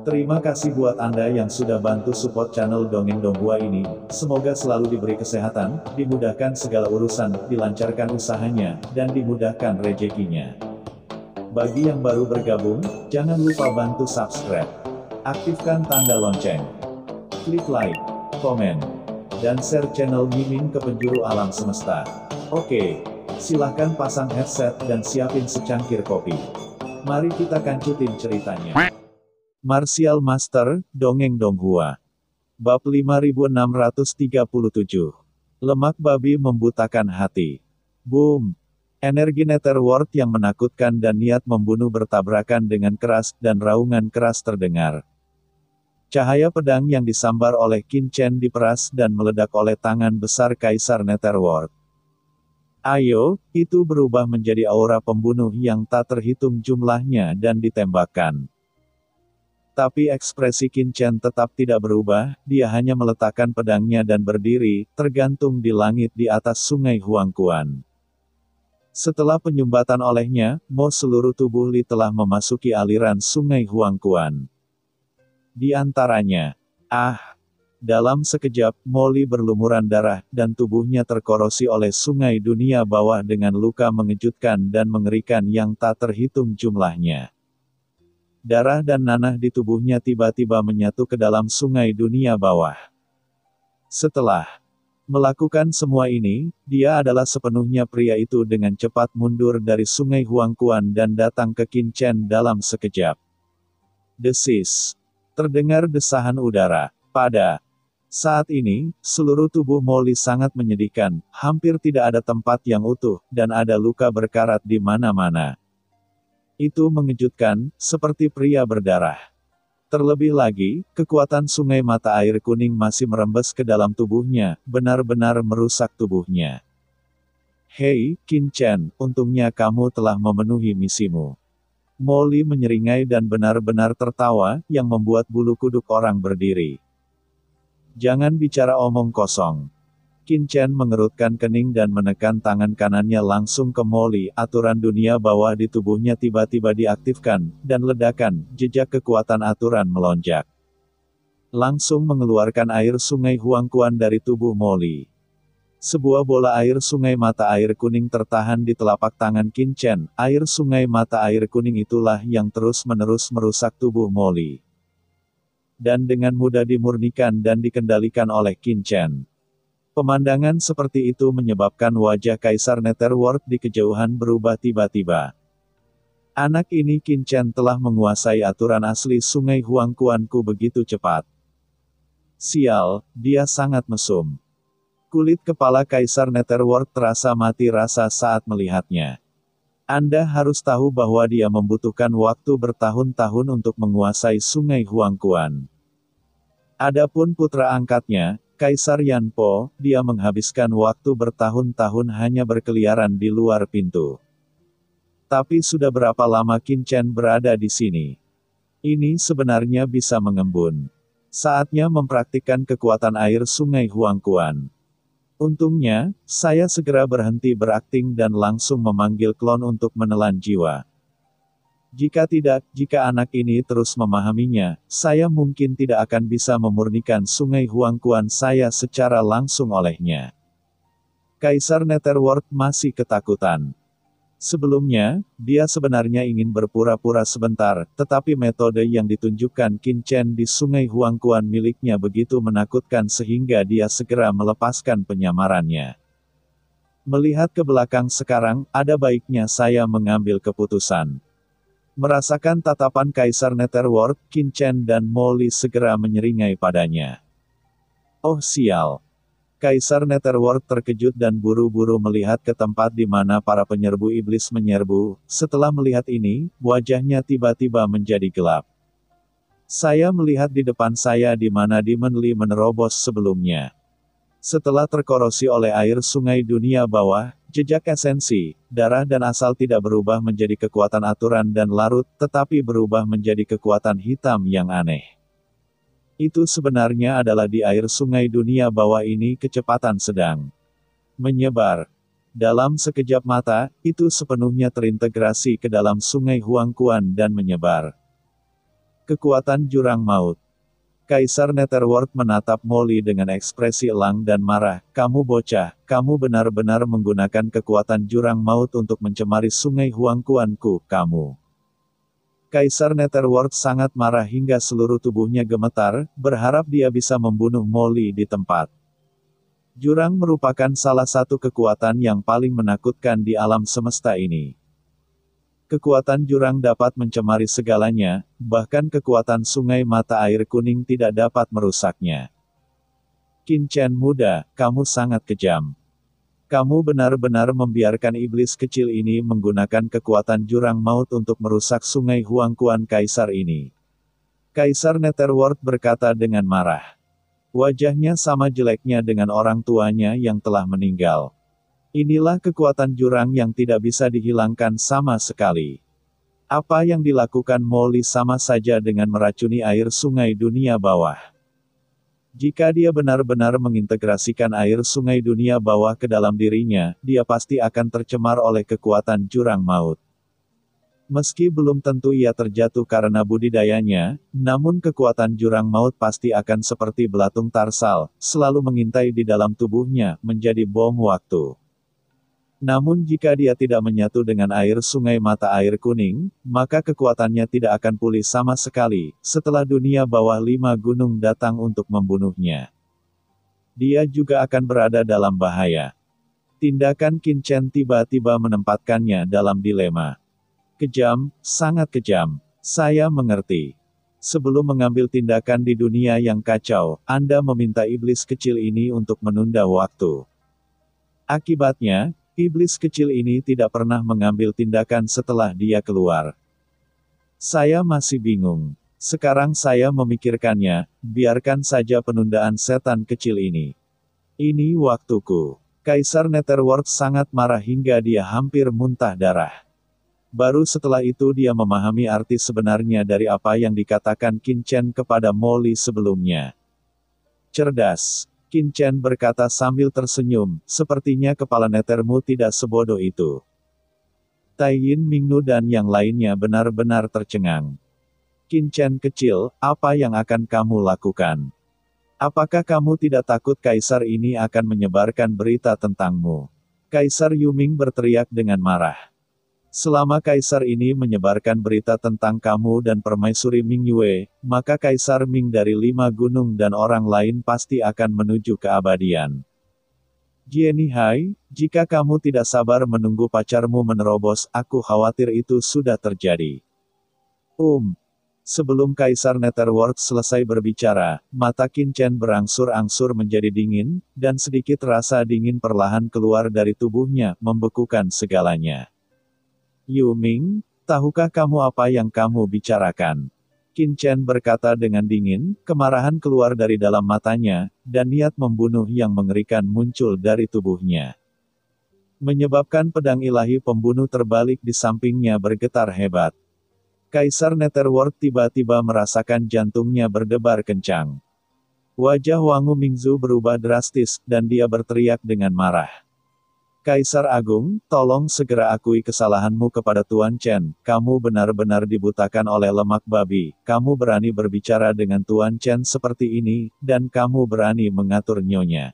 Terima kasih buat Anda yang sudah bantu support channel Dongeng Donghua ini. Semoga selalu diberi kesehatan, dimudahkan segala urusan, dilancarkan usahanya, dan dimudahkan rezekinya. Bagi yang baru bergabung, jangan lupa bantu subscribe. Aktifkan tanda lonceng. Klik like, komen, dan share channel Mimin ke penjuru alam semesta. Oke, silahkan pasang headset dan siapin secangkir kopi. Mari kita kancutin ceritanya. Martial Master, Dongeng Donghua. Bab 5637. Lemak babi membutakan hati. Boom! Energi Netherworld yang menakutkan dan niat membunuh bertabrakan dengan keras, dan raungan keras terdengar. Cahaya pedang yang disambar oleh Qin Chen diperas dan meledak oleh tangan besar Kaisar Netherworld. Ayo, itu berubah menjadi aura pembunuh yang tak terhitung jumlahnya dan ditembakkan. Tapi ekspresi Qin Chen tetap tidak berubah, dia hanya meletakkan pedangnya dan berdiri, tergantung di langit di atas sungai Huangquan. Setelah penyumbatan olehnya, seluruh tubuh Li telah memasuki aliran sungai Huangquan. Di antaranya, dalam sekejap, Li berlumuran darah, dan tubuhnya terkorosi oleh sungai dunia bawah dengan luka mengejutkan dan mengerikan yang tak terhitung jumlahnya. Darah dan nanah di tubuhnya tiba-tiba menyatu ke dalam sungai dunia bawah. Setelah melakukan semua ini, dia adalah sepenuhnya pria itu dengan cepat mundur dari sungai Huangquan dan datang ke Qin Chen dalam sekejap. Desis. Terdengar desahan udara. Pada saat ini, seluruh tubuh Li sangat menyedihkan, hampir tidak ada tempat yang utuh, dan ada luka berkarat di mana-mana. Itu mengejutkan, seperti pria berdarah. Terlebih lagi, kekuatan sungai mata air kuning masih merembes ke dalam tubuhnya, benar-benar merusak tubuhnya. Hei, Qin Chen, untungnya kamu telah memenuhi misimu. Li menyeringai dan benar-benar tertawa, yang membuat bulu kuduk orang berdiri. Jangan bicara omong kosong. Qin Chen mengerutkan kening dan menekan tangan kanannya langsung ke Li. Aturan dunia bawah di tubuhnya tiba-tiba diaktifkan, dan ledakan, jejak kekuatan aturan melonjak. Langsung mengeluarkan air sungai Huangquan dari tubuh Li. Sebuah bola air sungai mata air kuning tertahan di telapak tangan Qin Chen. Air sungai mata air kuning itulah yang terus-menerus merusak tubuh Li. Dan dengan mudah dimurnikan dan dikendalikan oleh Qin Chen. Pemandangan seperti itu menyebabkan wajah Kaisar Netherworld di kejauhan berubah tiba-tiba. Anak ini Qin Chen telah menguasai aturan asli sungai Huangquanku begitu cepat. Sial, dia sangat mesum. Kulit kepala Kaisar Netherworld terasa mati rasa saat melihatnya. Anda harus tahu bahwa dia membutuhkan waktu bertahun-tahun untuk menguasai sungai Huangquan. Adapun putra angkatnya, Kaisar Yan Po, dia menghabiskan waktu bertahun-tahun hanya berkeliaran di luar pintu. Tapi sudah berapa lama Qin Chen berada di sini? Ini sebenarnya bisa mengembun. Saatnya mempraktikkan kekuatan air sungai Huangquan. Untungnya, saya segera berhenti berakting dan langsung memanggil klon untuk menelan jiwa. Jika tidak, jika anak ini terus memahaminya, saya mungkin tidak akan bisa memurnikan sungai Huangquan saya secara langsung olehnya. Kaisar Netherworld masih ketakutan. Sebelumnya, dia sebenarnya ingin berpura-pura sebentar, tetapi metode yang ditunjukkan Qin Chen di sungai Huangquan miliknya begitu menakutkan sehingga dia segera melepaskan penyamarannya. Melihat ke belakang sekarang, ada baiknya saya mengambil keputusan. Merasakan tatapan Kaisar Netherworld, Qin Chen dan Li segera menyeringai padanya. Oh sial! Kaisar Netherworld terkejut dan buru-buru melihat ke tempat di mana para penyerbu iblis menyerbu. Setelah melihat ini, wajahnya tiba-tiba menjadi gelap. Saya melihat di depan saya di mana Demon Li menerobos sebelumnya. Setelah terkorosi oleh air sungai dunia bawah, jejak esensi, darah dan asal tidak berubah menjadi kekuatan aturan dan larut, tetapi berubah menjadi kekuatan hitam yang aneh. Itu sebenarnya adalah di air sungai dunia bawah ini kecepatan sedang menyebar. Dalam sekejap mata, itu sepenuhnya terintegrasi ke dalam sungai Huangquan dan menyebar. Kekuatan jurang maut. Kaisar Netherworld menatap Molly dengan ekspresi elang dan marah. Kamu bocah, kamu benar-benar menggunakan kekuatan jurang maut untuk mencemari sungai Huangquanku, kamu. Kaisar Netherworld sangat marah hingga seluruh tubuhnya gemetar, berharap dia bisa membunuh Molly di tempat. Jurang merupakan salah satu kekuatan yang paling menakutkan di alam semesta ini. Kekuatan jurang dapat mencemari segalanya, bahkan kekuatan sungai mata air kuning tidak dapat merusaknya. Qin Chen muda, kamu sangat kejam. Kamu benar-benar membiarkan iblis kecil ini menggunakan kekuatan jurang maut untuk merusak sungai Huangquan Kaisar ini. Kaisar Netherworld berkata dengan marah. Wajahnya sama jeleknya dengan orang tuanya yang telah meninggal. Inilah kekuatan jurang yang tidak bisa dihilangkan sama sekali. Apa yang dilakukan Molly sama saja dengan meracuni air sungai dunia bawah. Jika dia benar-benar mengintegrasikan air sungai dunia bawah ke dalam dirinya, dia pasti akan tercemar oleh kekuatan jurang maut. Meski belum tentu ia terjatuh karena budidayanya, namun kekuatan jurang maut pasti akan seperti belatung tarsal, selalu mengintai di dalam tubuhnya, menjadi bom waktu. Namun jika dia tidak menyatu dengan air sungai mata air kuning, maka kekuatannya tidak akan pulih sama sekali, setelah dunia bawah 5 gunung datang untuk membunuhnya. Dia juga akan berada dalam bahaya. Tindakan Qin Chen tiba-tiba menempatkannya dalam dilema. Kejam, sangat kejam. Saya mengerti. Sebelum mengambil tindakan di dunia yang kacau, Anda meminta iblis kecil ini untuk menunda waktu. Akibatnya, iblis kecil ini tidak pernah mengambil tindakan setelah dia keluar. Saya masih bingung. Sekarang saya memikirkannya, biarkan saja penundaan setan kecil ini. Ini waktuku. Kaisar Netherworld sangat marah hingga dia hampir muntah darah. Baru setelah itu dia memahami arti sebenarnya dari apa yang dikatakan Qin Chen kepada Molly sebelumnya. Cerdas. Qin Chen berkata sambil tersenyum, sepertinya kepala Nethermu tidak sebodoh itu. Tai Yin Mingnu dan yang lainnya benar-benar tercengang. Qin Chen kecil, apa yang akan kamu lakukan? Apakah kamu tidak takut kaisar ini akan menyebarkan berita tentangmu? Kaisar Yuming berteriak dengan marah. Selama kaisar ini menyebarkan berita tentang kamu dan permaisuri Ming Yue, maka kaisar Ming dari 5 gunung dan orang lain pasti akan menuju keabadian. Jieni Hai, jika kamu tidak sabar menunggu pacarmu menerobos, aku khawatir itu sudah terjadi. Sebelum Kaisar Netherworld selesai berbicara, mata Qin Chen berangsur-angsur menjadi dingin, dan sedikit rasa dingin perlahan keluar dari tubuhnya, membekukan segalanya. Yuming, tahukah kamu apa yang kamu bicarakan? Qin Chen berkata dengan dingin, kemarahan keluar dari dalam matanya, dan niat membunuh yang mengerikan muncul dari tubuhnya. Menyebabkan pedang ilahi pembunuh terbalik di sampingnya bergetar hebat. Kaisar Netherworld tiba-tiba merasakan jantungnya berdebar kencang. Wajah Wangu Mingzu berubah drastis, dan dia berteriak dengan marah. Kaisar Agung, tolong segera akui kesalahanmu kepada Tuan Chen, kamu benar-benar dibutakan oleh lemak babi, kamu berani berbicara dengan Tuan Chen seperti ini, dan kamu berani mengatur nyonya.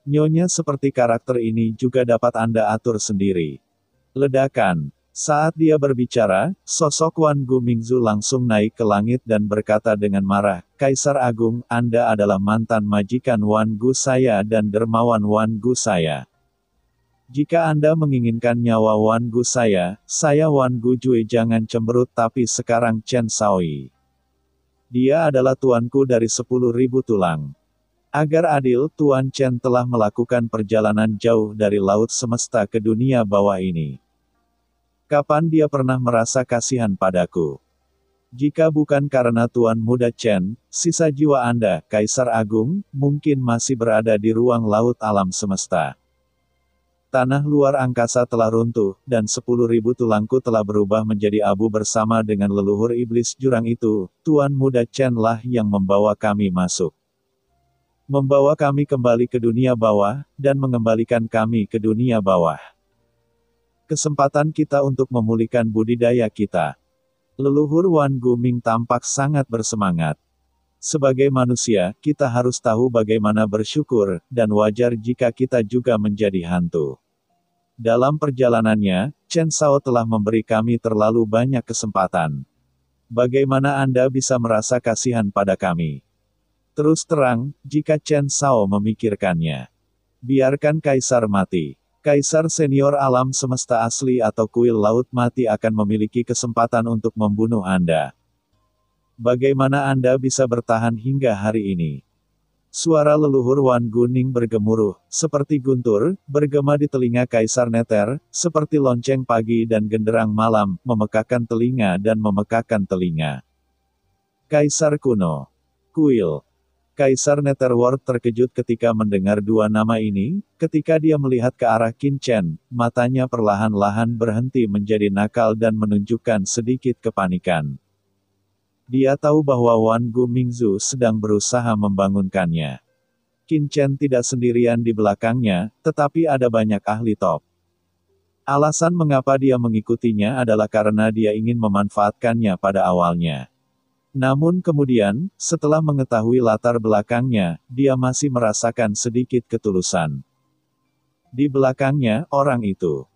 Nyonya seperti karakter ini juga dapat Anda atur sendiri. Ledakan. Saat dia berbicara, sosok Wan Gu Mingzu langsung naik ke langit dan berkata dengan marah, Kaisar Agung, Anda adalah mantan majikan Wan Gu saya dan dermawan Wan Gu saya. Jika Anda menginginkan nyawa Wan Gu saya Wan Gu Jue jangan cemberut tapi sekarang Chen Shaoyi. Dia adalah tuanku dari 10.000 tulang. Agar adil, Tuan Chen telah melakukan perjalanan jauh dari laut semesta ke dunia bawah ini. Kapan dia pernah merasa kasihan padaku? Jika bukan karena Tuan Muda Chen, sisa jiwa Anda, Kaisar Agung, mungkin masih berada di ruang laut alam semesta. Tanah luar angkasa telah runtuh, dan 10.000 tulangku telah berubah menjadi abu bersama dengan leluhur iblis jurang itu. Tuan Muda Chen lah yang membawa kami masuk. Membawa kami kembali ke dunia bawah, dan mengembalikan kami ke dunia bawah. Kesempatan kita untuk memulihkan budidaya kita. Leluhur Wan Guming tampak sangat bersemangat. Sebagai manusia, kita harus tahu bagaimana bersyukur, dan wajar jika kita juga menjadi hantu. Dalam perjalanannya, Chen Shao telah memberi kami terlalu banyak kesempatan. Bagaimana Anda bisa merasa kasihan pada kami? Terus terang, jika Chen Shao memikirkannya. Biarkan Kaisar mati. Kaisar senior alam semesta asli atau kuil laut mati akan memiliki kesempatan untuk membunuh Anda. Bagaimana Anda bisa bertahan hingga hari ini? Suara leluhur Wan Guning bergemuruh, seperti guntur, bergema di telinga Kaisar Nether, seperti lonceng pagi dan genderang malam, memekakan telinga dan memekakan telinga. Kaisar kuno. Kuil. Kaisar Netherworld terkejut ketika mendengar dua nama ini, ketika dia melihat ke arah Qin Chen, matanya perlahan-lahan berhenti menjadi nakal dan menunjukkan sedikit kepanikan. Dia tahu bahwa Wan Gumingzu sedang berusaha membangunkannya. Qin Chen tidak sendirian di belakangnya, tetapi ada banyak ahli top. Alasan mengapa dia mengikutinya adalah karena dia ingin memanfaatkannya pada awalnya. Namun kemudian, setelah mengetahui latar belakangnya, dia masih merasakan sedikit ketulusan. Di belakangnya, orang itu.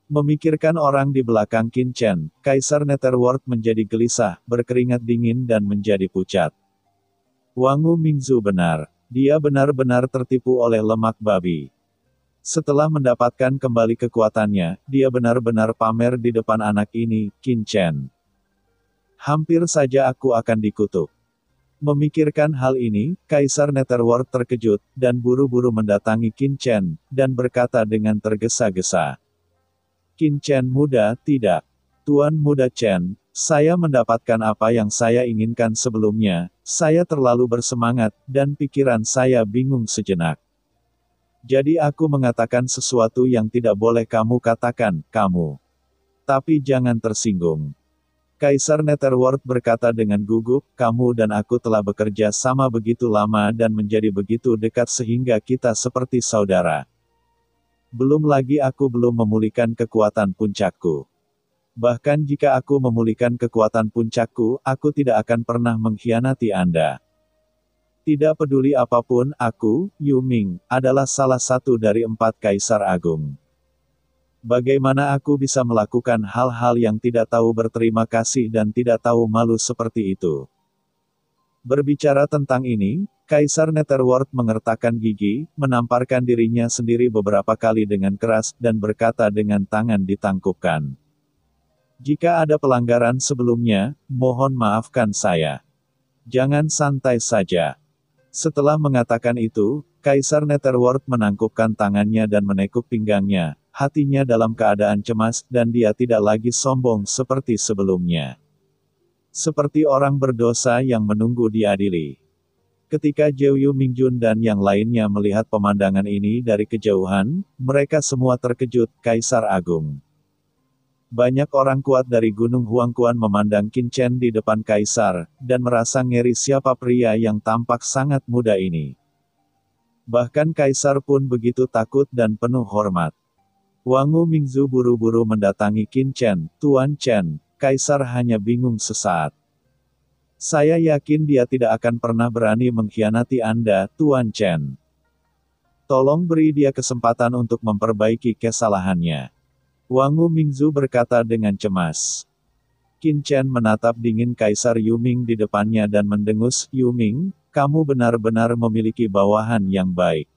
Memikirkan orang di belakang Qin Chen, Kaisar Netherworld menjadi gelisah, berkeringat dingin dan menjadi pucat. Wangu Mingzu benar. Dia benar-benar tertipu oleh lemak babi. Setelah mendapatkan kembali kekuatannya, dia benar-benar pamer di depan anak ini, Qin Chen. Hampir saja aku akan dikutuk. Memikirkan hal ini, Kaisar Netherworld terkejut, dan buru-buru mendatangi Qin Chen, dan berkata dengan tergesa-gesa. Qin Chen muda, tidak. Tuan muda Chen, saya mendapatkan apa yang saya inginkan sebelumnya, saya terlalu bersemangat, dan pikiran saya bingung sejenak. Jadi aku mengatakan sesuatu yang tidak boleh kamu katakan, kamu. Tapi jangan tersinggung. Kaisar Netherworld berkata dengan gugup, kamu dan aku telah bekerja sama begitu lama dan menjadi begitu dekat sehingga kita seperti saudara. Belum lagi aku belum memulihkan kekuatan puncakku. Bahkan jika aku memulihkan kekuatan puncakku, aku tidak akan pernah mengkhianati Anda. Tidak peduli apapun, aku, Yu Ming, adalah salah satu dari 4 Kaisar Agung. Bagaimana aku bisa melakukan hal-hal yang tidak tahu berterima kasih dan tidak tahu malu seperti itu? Berbicara tentang ini, Kaisar Netherworld mengertakkan gigi, menamparkan dirinya sendiri beberapa kali dengan keras, dan berkata dengan tangan ditangkupkan. Jika ada pelanggaran sebelumnya, mohon maafkan saya. Jangan santai saja. Setelah mengatakan itu, Kaisar Netherworld menangkupkan tangannya dan menekuk pinggangnya. Hatinya dalam keadaan cemas, dan dia tidak lagi sombong seperti sebelumnya. Seperti orang berdosa yang menunggu diadili. Ketika Jeu Mingjun dan yang lainnya melihat pemandangan ini dari kejauhan, mereka semua terkejut, Kaisar Agung. Banyak orang kuat dari Gunung Huangquan memandang Qin Chen di depan Kaisar, dan merasa ngeri siapa pria yang tampak sangat muda ini. Bahkan Kaisar pun begitu takut dan penuh hormat. Wangu Mingzu buru-buru mendatangi Qin Chen, Tuan Chen, Kaisar hanya bingung sesaat. Saya yakin dia tidak akan pernah berani mengkhianati Anda, Tuan Chen. Tolong beri dia kesempatan untuk memperbaiki kesalahannya. Wangu Mingzu berkata dengan cemas. Qin Chen menatap dingin Kaisar Yu Ming di depannya dan mendengus, Yu Ming, kamu benar-benar memiliki bawahan yang baik.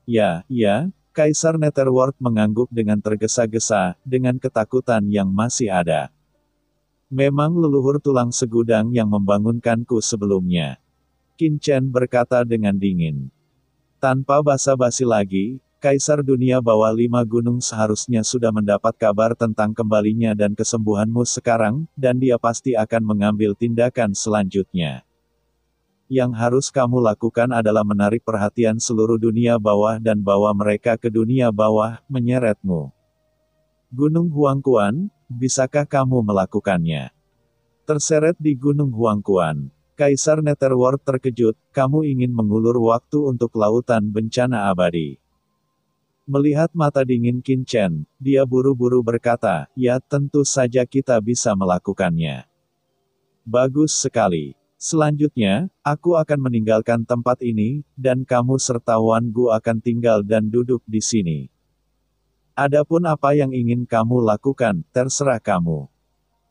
Ya, Kaisar Netherworld mengangguk dengan tergesa-gesa, dengan ketakutan yang masih ada. Memang leluhur tulang segudang yang membangunkanku sebelumnya. Qin Chen berkata dengan dingin. Tanpa basa-basi lagi, Kaisar Dunia Bawah 5 Gunung seharusnya sudah mendapat kabar tentang kembalinya dan kesembuhanmu sekarang, dan dia pasti akan mengambil tindakan selanjutnya. Yang harus kamu lakukan adalah menarik perhatian seluruh dunia bawah dan bawa mereka ke dunia bawah, menyeretmu. Gunung Huangquan, bisakah kamu melakukannya? Terseret di Gunung Huangquan, Kaisar Netherworld terkejut, kamu ingin mengulur waktu untuk lautan bencana abadi. Melihat mata dingin Qin Chen, dia buru-buru berkata, ya tentu saja kita bisa melakukannya. Bagus sekali. Selanjutnya, aku akan meninggalkan tempat ini, dan kamu serta Wan Gu akan tinggal dan duduk di sini. Adapun apa yang ingin kamu lakukan, terserah kamu.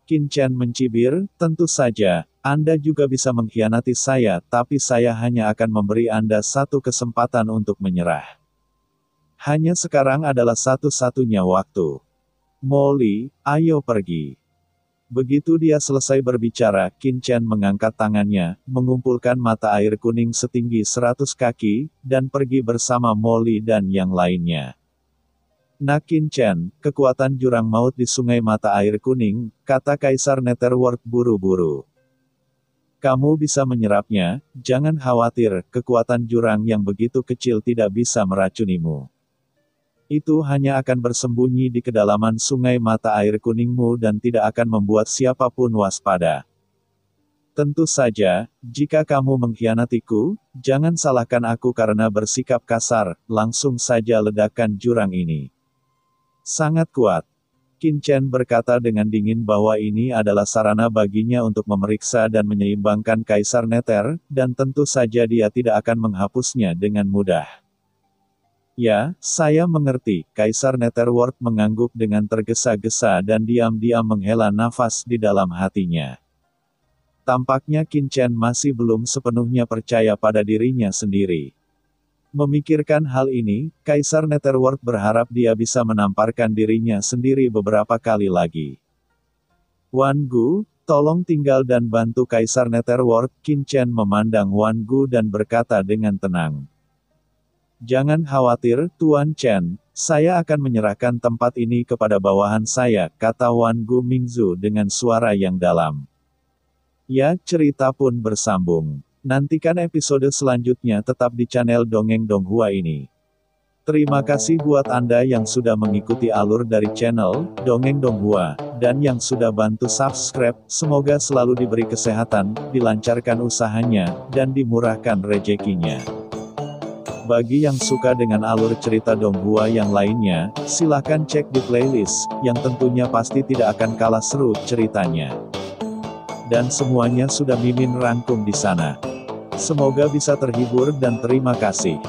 Qin Chen mencibir, tentu saja, Anda juga bisa mengkhianati saya, tapi saya hanya akan memberi Anda satu kesempatan untuk menyerah. Hanya sekarang adalah satu-satunya waktu. Molly, ayo pergi. Begitu dia selesai berbicara, Qin Chen mengangkat tangannya, mengumpulkan mata air kuning setinggi 100 kaki, dan pergi bersama Molly dan yang lainnya. Nah Qin Chen, kekuatan jurang maut di sungai mata air kuning, kata Kaisar Netherworld buru-buru. Kamu bisa menyerapnya, jangan khawatir, kekuatan jurang yang begitu kecil tidak bisa meracunimu. Itu hanya akan bersembunyi di kedalaman sungai mata air kuningmu dan tidak akan membuat siapapun waspada. Tentu saja, jika kamu mengkhianatiku, jangan salahkan aku karena bersikap kasar, langsung saja ledakan jurang ini. Sangat kuat. Qin Chen berkata dengan dingin bahwa ini adalah sarana baginya untuk memeriksa dan menyeimbangkan Kaisar Nether, dan tentu saja dia tidak akan menghapusnya dengan mudah. Ya, saya mengerti, Kaisar Netherworld mengangguk dengan tergesa-gesa dan diam-diam menghela nafas di dalam hatinya. Tampaknya Qin Chen masih belum sepenuhnya percaya pada dirinya sendiri. Memikirkan hal ini, Kaisar Netherworld berharap dia bisa menamparkan dirinya sendiri beberapa kali lagi. Wan Gu, tolong tinggal dan bantu Kaisar Netherworld. Qin Chen memandang Wan Gu dan berkata dengan tenang. Jangan khawatir, Tuan Chen, saya akan menyerahkan tempat ini kepada bawahan saya, kata Wan Gu Mingzu dengan suara yang dalam. Ya, cerita pun bersambung. Nantikan episode selanjutnya tetap di channel Dongeng Donghua ini. Terima kasih buat Anda yang sudah mengikuti alur dari channel Dongeng Donghua, dan yang sudah bantu subscribe, semoga selalu diberi kesehatan, dilancarkan usahanya, dan dimurahkan rezekinya. Bagi yang suka dengan alur cerita Donghua yang lainnya, silahkan cek di playlist, yang tentunya pasti tidak akan kalah seru ceritanya. Dan semuanya sudah Mimin rangkum di sana. Semoga bisa terhibur dan terima kasih.